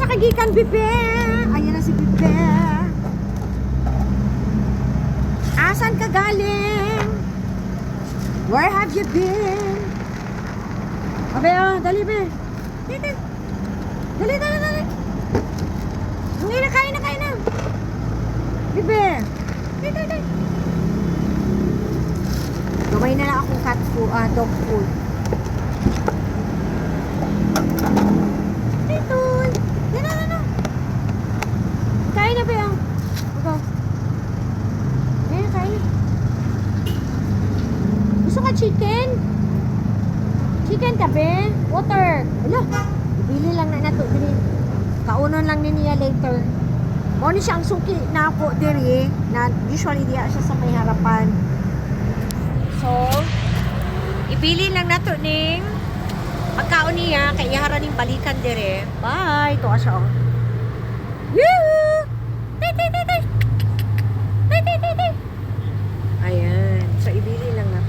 kagikan, Bibe? Ayan na si Bibe. Asan ka galing? Where have you been? Abe, dali, Be. Dali, dali, dali, dali. Hindi na, kain na, kain na. Bibe. Dali, dali, dali. Gawin na lang akong cat food, dog food. Dito. Yan na, yan na. Kain na, Be. Ito. Kain na, kain na. Gusto ka chicken? Chicken ka, Be? Water. Ala, bili lang na nato. Kaunon lang niya later. Mo ni siyang suki na ako diri na usually diya siya sa may harapan. So, ibili lang nato ning pagkaon niya kay ihara ning balikan dire. Bye. Tuwa siya. Oh. Woo!